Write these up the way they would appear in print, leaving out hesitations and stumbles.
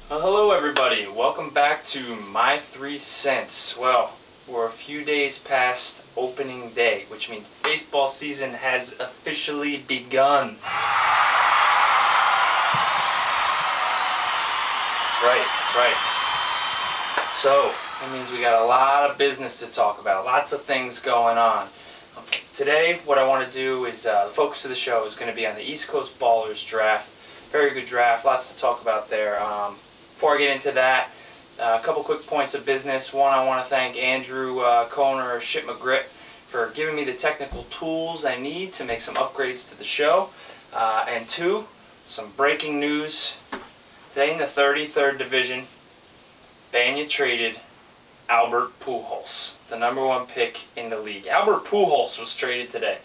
Well, hello everybody. Welcome back to My 3 Cents. Well, we're a few days past opening day, which means baseball season has officially begun. That's right. So, that means we got a lot of business to talk about, lots of things going on. Today, what I want to do is, the focus of the show is going to be on the East Coast Ballers draft. Very good draft, lots to talk about there. Before I get into that, a couple quick points of business. One, I want to thank Andrew Kohner, Ship McGrit, for giving me the technical tools I need to make some upgrades to the show. And two, some breaking news. Today in the 33rd Division, Banya traded Albert Pujols, the #1 pick in the league. Albert Pujols was traded today.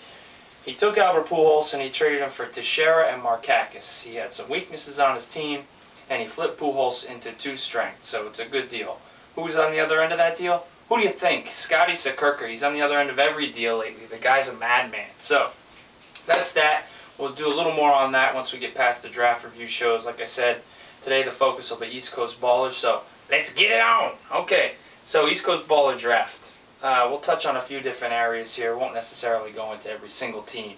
He took Albert Pujols and he traded him for Teixeira and Markakis. He had some weaknesses on his team, and he flipped Pujols into 2 strength, so it's a good deal. Who's on the other end of that deal? Who do you think? Scotty Sakurka. He's on the other end of every deal lately. The guy's a madman. So, that's that. We'll do a little more on that once we get past the draft review shows. Like I said, today the focus will be East Coast Ballers, so let's get it on! Okay, so East Coast Baller draft. We'll touch on a few different areas here. Won't necessarily go into every single team.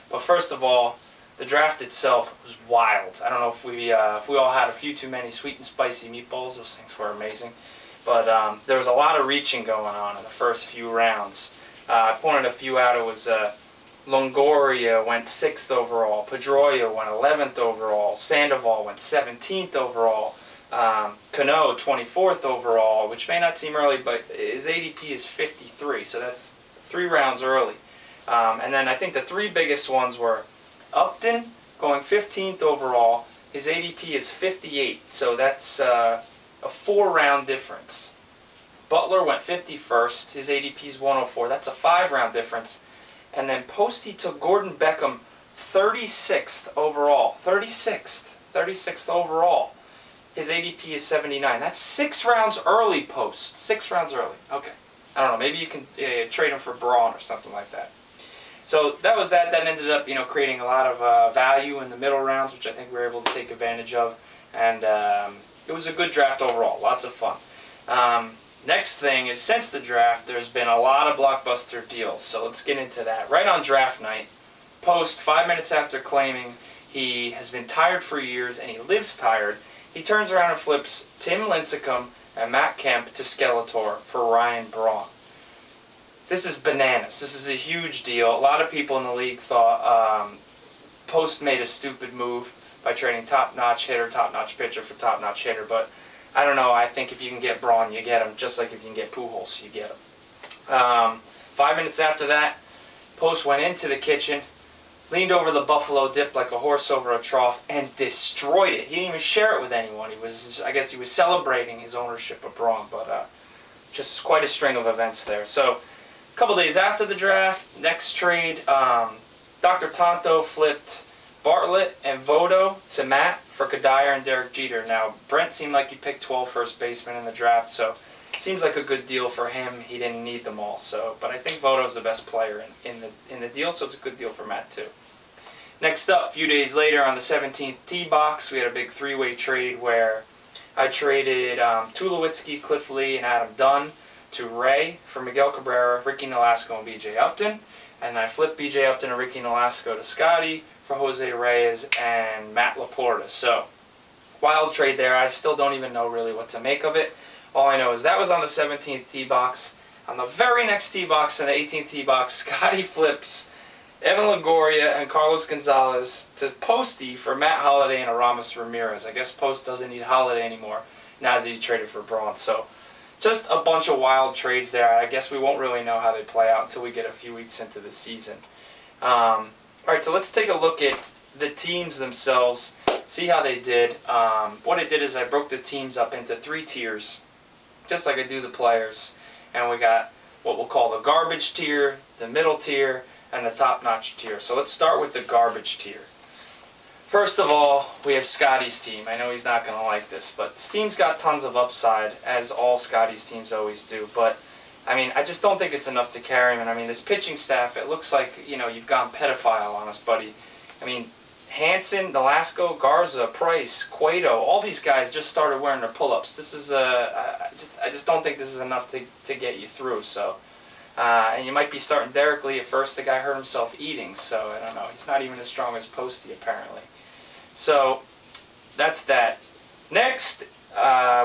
But first of all, the draft itself was wild. I don't know if we all had a few too many sweet and spicy meatballs. Those things were amazing. But there was a lot of reaching going on in the first few rounds. I pointed a few out. It was Longoria went 6th overall. Pedroia went 11th overall. Sandoval went 17th overall. Cano 24th overall, which may not seem early, but his ADP is 53, so that's 3 rounds early. And then I think the 3 biggest ones were Upton going 15th overall. His ADP is 58, so that's a 4-round difference. Butler went 51st. His ADP is 104. That's a 5-round difference. And then Posty took Gordon Beckham 36th overall. 36th overall. His ADP is 79. That's 6 rounds early, Post. 6 rounds early. Okay. I don't know. Maybe you can trade him for Braun or something like that. So that was that. That ended up, creating a lot of value in the middle rounds, which I think we were able to take advantage of. And it was a good draft overall. Lots of fun. Next thing is, since the draft, there's been a lot of blockbuster deals. So let's get into that. Right on draft night, Post, 5 minutes after claiming he has been tired for years and he lives tired, he turns around and flips Tim Lincecum and Matt Kemp to Skeletor for Ryan Braun. This is bananas. This is a huge deal. A lot of people in the league thought Post made a stupid move by trading top-notch hitter, top-notch pitcher for top-notch hitter. But I don't know. I think if you can get Braun, you get him. Just like if you can get Pujols, you get him. 5 minutes after that, Post went into the kitchen, leaned over the buffalo dip like a horse over a trough, and destroyed it. He didn't even share it with anyone. I guess he was celebrating his ownership of Braun, but just quite a string of events there. So, a couple days after the draft, next trade, Dr. Tonto flipped Bartlett and Voto to Matt for Kadire and Derek Jeter. Now, Brent seemed like he picked 12 first basemen in the draft, so it seems like a good deal for him. He didn't need them all, but I think Voto's the best player in the deal, so it's a good deal for Matt too. Next up, a few days later on the 17th tee box, we had a big 3-way trade where I traded Tulowitzki, Cliff Lee, and Adam Dunn to Ray for Miguel Cabrera, Ricky Nolasco, and B.J. Upton. And I flipped B.J. Upton and Ricky Nolasco to Scotty for Jose Reyes and Matt Laporta. So, wild trade there. I still don't even know really what to make of it. All I know is that was on the 17th tee box. On the very next tee box, in the 18th tee box, Scotty flips Evan Longoria and Carlos Gonzalez to Posty for Matt Holliday and Aramis Ramirez. I guess Post doesn't need Holliday anymore now that he traded for Braun. So, just a bunch of wild trades there. I guess we won't really know how they play out until we get a few weeks into the season. Alright, so let's take a look at the teams themselves, see how they did. What I did is I broke the teams up into 3 tiers, just like I do the players. And we got what we'll call the garbage tier, the middle tier, and the top-notch tier. So let's start with the garbage tier. First of all, we have Scotty's team. I know he's not going to like this, but this team's got tons of upside, as all Scotty's teams always do. But, I mean, I just don't think it's enough to carry him. And, I mean, this pitching staff, it looks like, you've gone pedophile on us, buddy. I mean, Hansen, Nolasco, Garza, Price, Cueto, all these guys just started wearing their pull-ups. This is I just don't think this is enough to get you through. So, and you might be starting Derek Lee at first. The guy hurt himself eating, so I don't know. He's not even as strong as Posty apparently. So that's that. Next,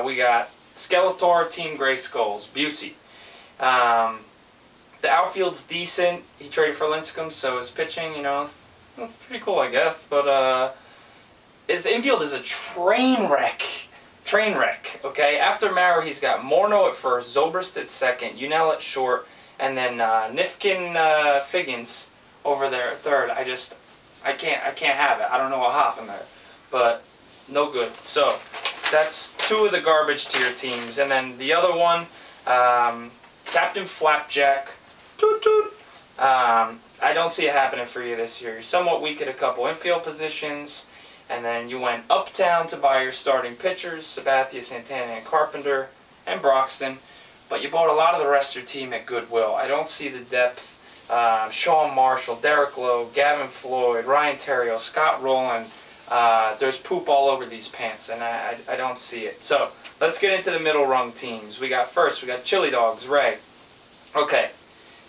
we got Skeletor, Team Gray Skulls, Busey. The outfield's decent. He traded for Lincecum, so his pitching, you know, it's pretty cool, I guess. But his infield is a train wreck. Train wreck, okay? After Mauer, he's got Morneau at first, Zobrist at second, Unell at short, and then Nifkin Figgins over there at third. I can't have it. I don't know what happened there. But no good. So that's two of the garbage tier teams. And then the other one, Captain Flapjack. Toot toot. I don't see it happening for you this year. You're somewhat weak at a couple infield positions. And then you went uptown to buy your starting pitchers, Sabathia, Santana, and Carpenter, and Broxton. But you bought a lot of the rest of your team at Goodwill. I don't see the depth. Sean Marshall, Derek Lowe, Gavin Floyd, Ryan Terrio, Scott Rowland. There's poop all over these pants, and I don't see it. So let's get into the middle rung teams. We got Chili Dogs, Ray. Okay,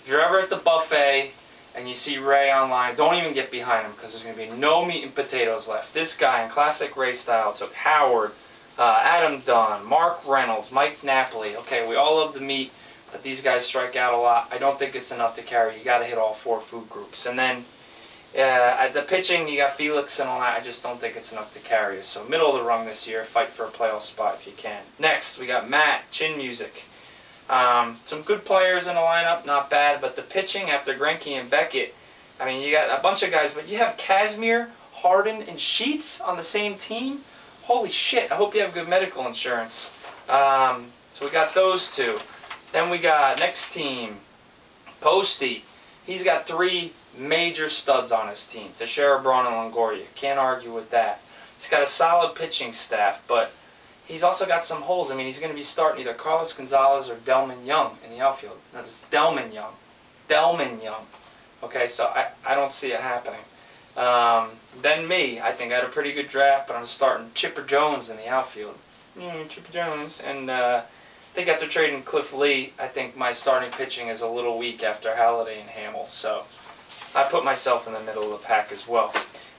if you're ever at the buffet and you see Ray online, don't even get behind him because there's going to be no meat and potatoes left. This guy in classic Ray style took Howard, Adam Dunn, Mark Reynolds, Mike Napoli. Okay, we all love the meat, but these guys strike out a lot. I don't think it's enough to carry. You got to hit all four food groups. And then at the pitching, you got Felix and all that. I just don't think it's enough to carry you. So middle of the rung this year, fight for a playoff spot if you can. Next, we got Matt, Chin Music. Some good players in the lineup, not bad, but the pitching after Greinke and Beckett, I mean, you got a bunch of guys, but you have Kazmir, Harden, and Sheets on the same team? Holy shit, I hope you have good medical insurance. So we got those two. Then we got, next team, Posty. He's got three major studs on his team, Teixeira, Braun, and Longoria. Can't argue with that. He's got a solid pitching staff, but he's also got some holes. I mean, he's going to be starting either Carlos Gonzalez or Delman Young in the outfield. No, this is Delman Young. Delman Young. Okay, so I don't see it happening. Then me, I think I had a pretty good draft, but I'm starting Chipper Jones in the outfield. Chipper Jones. And I think after trading Cliff Lee, I think my starting pitching is a little weak after Halladay and Hamill. So I put myself in the middle of the pack as well.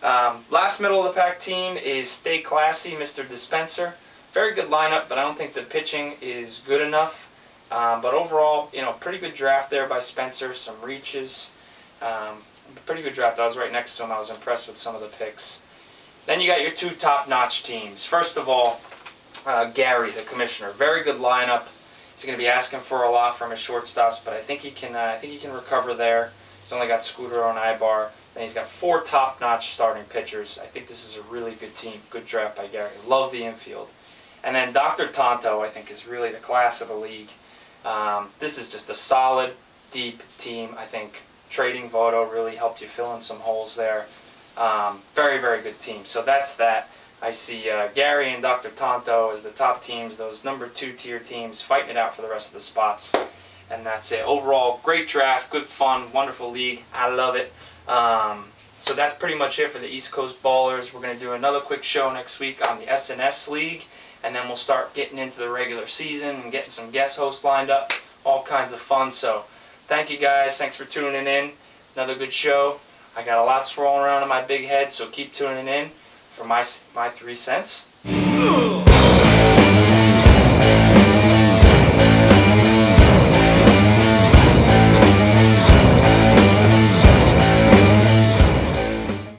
Last middle of the pack team is Stay Classy, Mr. Dispenser. Very good lineup, but I don't think the pitching is good enough. But overall, you know, pretty good draft there by Spencer. Some reaches. Pretty good draft. I was right next to him. I was impressed with some of the picks. Then you got your two top-notch teams. First of all, Gary, the commissioner. Very good lineup. He's going to be asking for a lot from his shortstops, but I think he can recover there. He's only got Scudero and Ibar. Then he's got four top-notch starting pitchers. I think this is a really good team. Good draft by Gary. Love the infield. And then Dr. Tonto, I think, is really the class of the league. This is just a solid, deep team. I think trading Votto really helped you fill in some holes there. Very, very good team. So that's that. I see Gary and Dr. Tonto as the top teams, those number 2 tier teams fighting it out for the rest of the spots. And that's it. Overall, great draft, good fun, wonderful league. I love it. So that's pretty much it for the East Coast Ballers. We're going to do another quick show next week on the SNS League. And then we'll start getting into the regular season and getting some guest hosts lined up. All kinds of fun. So thank you guys. Thanks for tuning in. Another good show. I got a lot swirling around in my big head, so keep tuning in for my 3 cents.